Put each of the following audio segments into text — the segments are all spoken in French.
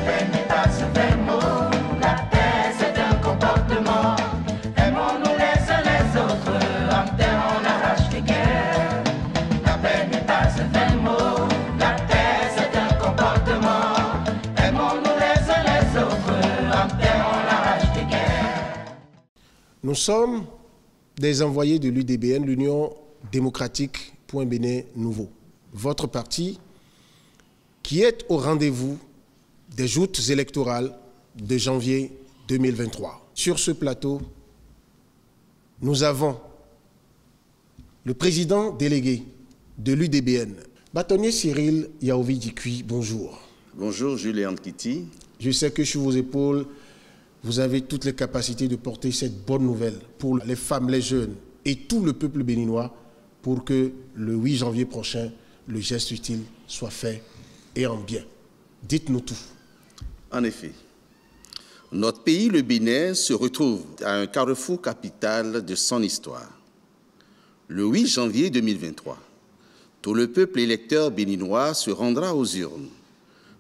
paix n'est pas un vrai mot, la paix c'est un comportement. Aimons-nous les uns les autres, en terre on arrache les guerres. La paix n'est pas un vrai mot, la paix c'est un comportement. Aimons-nous les uns les autres, en terre on arrache les guerres. Nous sommes des envoyés de l'UDBN, l'Union démocratique pour un Bénin nouveau. Votre parti qui est au rendez-vous des joutes électorales de janvier 2023. Sur ce plateau, nous avons le président délégué de l'UDBN, bâtonnier Cyril Yaovi-Dikui, bonjour. Bonjour Julien Kitty. Je sais que sur vos épaules, vous avez toutes les capacités de porter cette bonne nouvelle pour les femmes, les jeunes et tout le peuple béninois pour que le 8 janvier prochain, le geste utile soit fait et en bien. Dites-nous tout. En effet, notre pays, le Bénin, se retrouve à un carrefour capital de son histoire. Le 8 janvier 2023, tout le peuple électeur béninois se rendra aux urnes.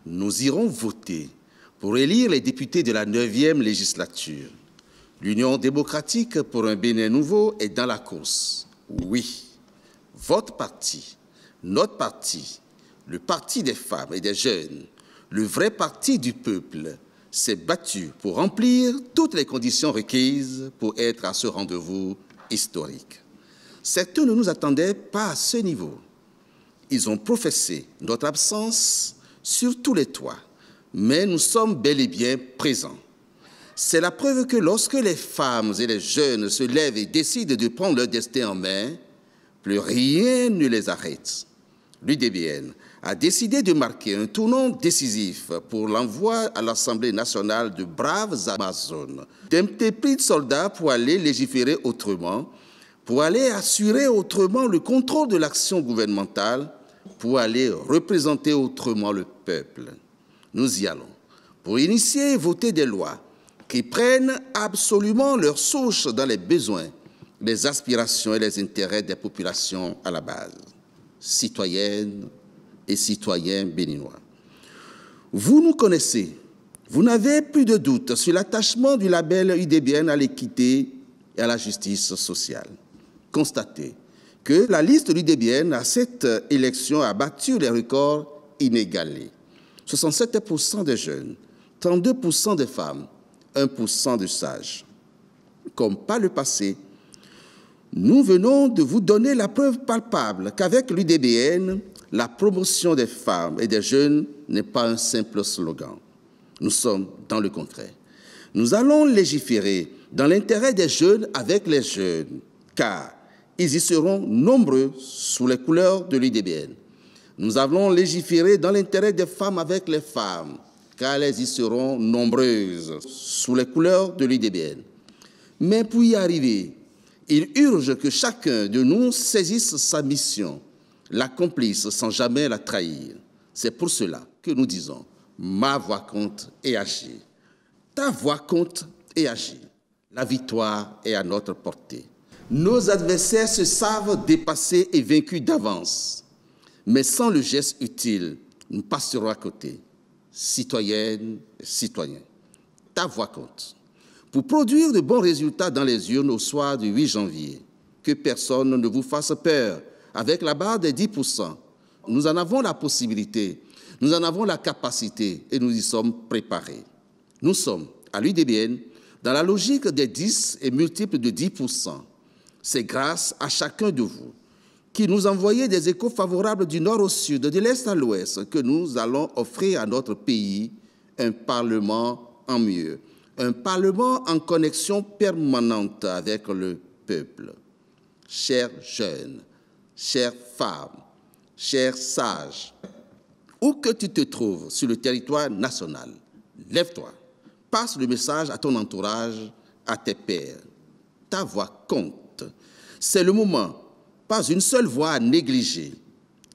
Nous irons voter pour élire les députés de la 9e législature. L'Union démocratique pour un Bénin nouveau est dans la course. Oui, votre parti, notre parti, le parti des femmes et des jeunes, le vrai parti du peuple, s'est battu pour remplir toutes les conditions requises pour être à ce rendez-vous historique. Certains ne nous attendaient pas à ce niveau. Ils ont professé notre absence sur tous les toits, mais nous sommes bel et bien présents. C'est la preuve que lorsque les femmes et les jeunes se lèvent et décident de prendre leur destin en main, plus rien ne les arrête. L'UDBN a décidé de marquer un tournant décisif pour l'envoi à l'Assemblée nationale de braves Amazones, d'intrépides soldats pour aller légiférer autrement, pour aller assurer autrement le contrôle de l'action gouvernementale, pour aller représenter autrement le peuple. Nous y allons pour initier et voter des lois qui prennent absolument leur source dans les besoins, les aspirations et les intérêts des populations à la base, citoyennes et citoyens béninois. Vous nous connaissez, vous n'avez plus de doute sur l'attachement du label UDBN à l'équité et à la justice sociale. Constatez que la liste de l'UDBN à cette élection a battu les records inégalés. 67% des jeunes, 32% des femmes, 1% de sages. Comme par le passé, nous venons de vous donner la preuve palpable qu'avec l'UDBN, la promotion des femmes et des jeunes n'est pas un simple slogan. Nous sommes dans le concret. Nous allons légiférer dans l'intérêt des jeunes avec les jeunes, car ils y seront nombreux sous les couleurs de l'UDBN. Nous allons légiférer dans l'intérêt des femmes avec les femmes, car elles y seront nombreuses sous les couleurs de l'UDBN. Mais pour y arriver, il urge que chacun de nous saisisse sa mission, l'accomplisse sans jamais la trahir. C'est pour cela que nous disons « ma voix compte et agis ». Ta voix compte et agis. La victoire est à notre portée. Nos adversaires se savent dépassés et vaincus d'avance. Mais sans le geste utile, nous passerons à côté. Citoyennes et citoyens, ta voix compte. Pour produire de bons résultats dans les urnes au soir du 8 janvier, que personne ne vous fasse peur avec la barre des 10%. Nous en avons la possibilité, nous en avons la capacité et nous y sommes préparés. Nous sommes, à l'UDBN, dans la logique des 10 et multiples de 10%. C'est grâce à chacun de vous qui nous envoyez des échos favorables du nord au sud, de l'est à l'ouest, que nous allons offrir à notre pays un Parlement en mieux, un Parlement en connexion permanente avec le peuple. Chers jeunes, chères femmes, chers sages, où que tu te trouves sur le territoire national, lève-toi, passe le message à ton entourage, à tes pairs. Ta voix compte. C'est le moment, pas une seule voix à négliger.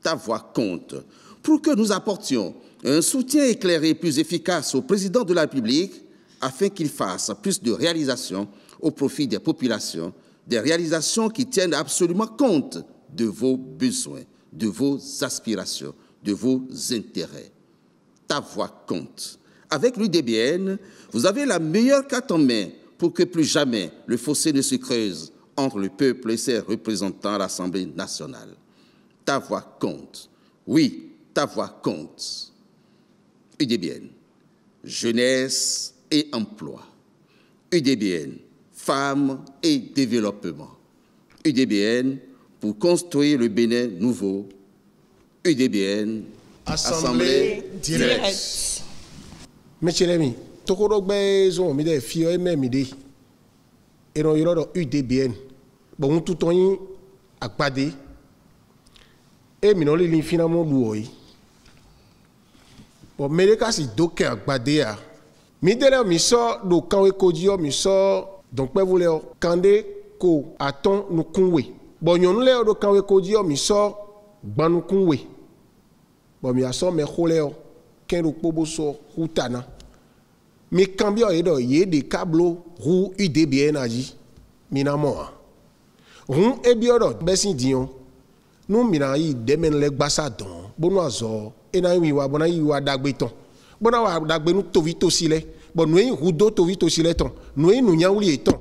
Ta voix compte pour que nous apportions un soutien éclairé plus efficace au président de la République afin qu'il fasse plus de réalisations au profit des populations, des réalisations qui tiennent absolument compte de vos besoins, de vos aspirations, de vos intérêts. Ta voix compte. Avec l'UDBN, vous avez la meilleure carte en main pour que plus jamais le fossé ne se creuse entre le peuple et ses représentants à l'Assemblée nationale. Ta voix compte. Oui, ta voix compte. UDBN, jeunesse et emploi. UDBN, femmes et développement. UDBN, pour construire le Bénin nouveau. UDBN, Assemblée directe. Monsieur Lémy, Tokorogbe zon mi de fio même idée. Et non yoro UDBN. Bon tout on akpade. Et mi non li finalement louoi. Bon mais ka si doke akpade a. Mi de mi so do kanwe kodio mi so donc pe voulez kande ko aton nu kunwe. Bon yon le do kanwe kodio mi so gbanu kunwe. Bon mi aso me kholeo ken ro pobo so hutana. Mais quand bien il y a des câbles roux UDBN agi minamo roux et bien besi dion nous mina yi demen le gbasa don bono azo e na wi wa bona yi wa dagbe ton bona wa dagbe nu to vito sile bon nu yi rudo to vito sile ton nu yi nu nyawli ton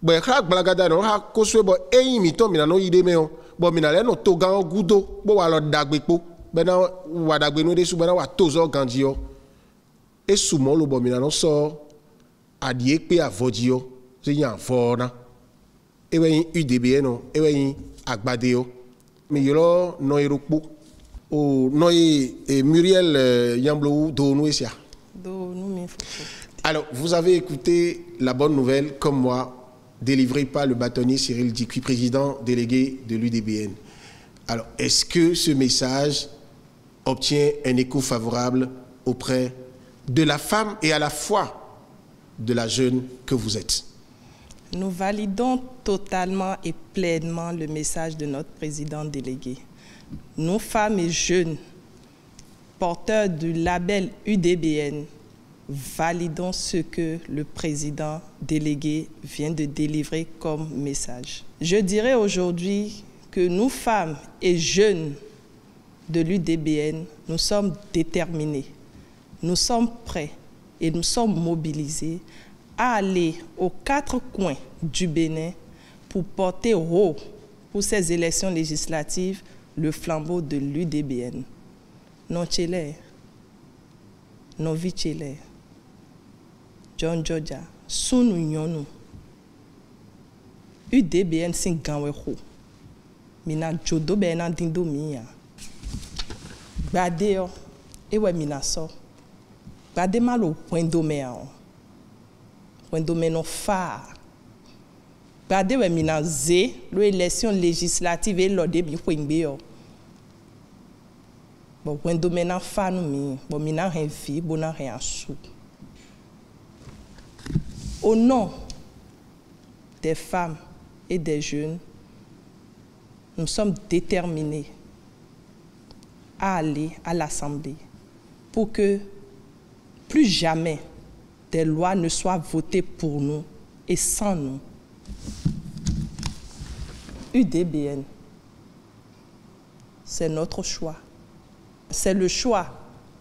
bo e kra gbalagada no ha koswe bo e yi mi ton mina no yi de me o bo mina le no to gan gudo bo wa lo dagbe po be na wa dagbe nu de su bona wa tozo ganji o et souvent le bon minano sort à dire que à vodio c'est y a fort et oui UDBN non et oui agbadeo mais yolo no eropo o no et Muriel Yamblo do nous ici. Alors vous avez écouté la bonne nouvelle comme moi délivrée par le bâtonnier Cyril Dicouy, président délégué de l'UDBN. Alors est-ce que ce message obtient un écho favorable auprès de la femme et à la fois de la jeune que vous êtes? Nous validons totalement et pleinement le message de notre président délégué. Nous, femmes et jeunes, porteurs du label UDBN, validons ce que le président délégué vient de délivrer comme message. Je dirais aujourd'hui que nous, femmes et jeunes de l'UDBN, nous sommes déterminés. Nous sommes prêts et nous sommes mobilisés à aller aux 4 coins du Bénin pour porter haut pour ces élections législatives le flambeau de l'UDBN. Non tchélé, non vichélé, John Georgia, sunu nyonu, UDBN sin ganwe ho, mina jodo bena dindo miya, badeo, ewe mina so. Gade malo Wendomeno fa. Gade we mina ze lo élection législative et lo de bi kwengbe yo. Bon Wendomena fa nou mi, bon mina ren vi, bona ren sou. Au nom des femmes et des jeunes, nous sommes déterminés à aller à l'Assemblée pour que plus jamais des lois ne soient votées pour nous et sans nous. UDBN, c'est notre choix. C'est le choix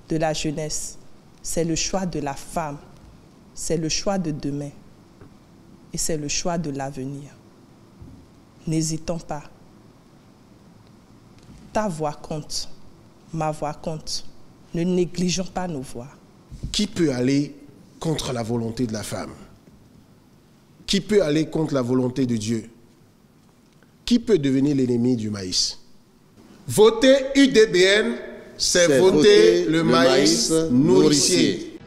de la jeunesse, c'est le choix de la femme, c'est le choix de demain et c'est le choix de l'avenir. N'hésitons pas. Ta voix compte, ma voix compte. Ne négligeons pas nos voix. Qui peut aller contre la volonté de la femme? Qui peut aller contre la volonté de Dieu? Qui peut devenir l'ennemi du maïs? Voter UDBN, c'est voter le maïs nourricier.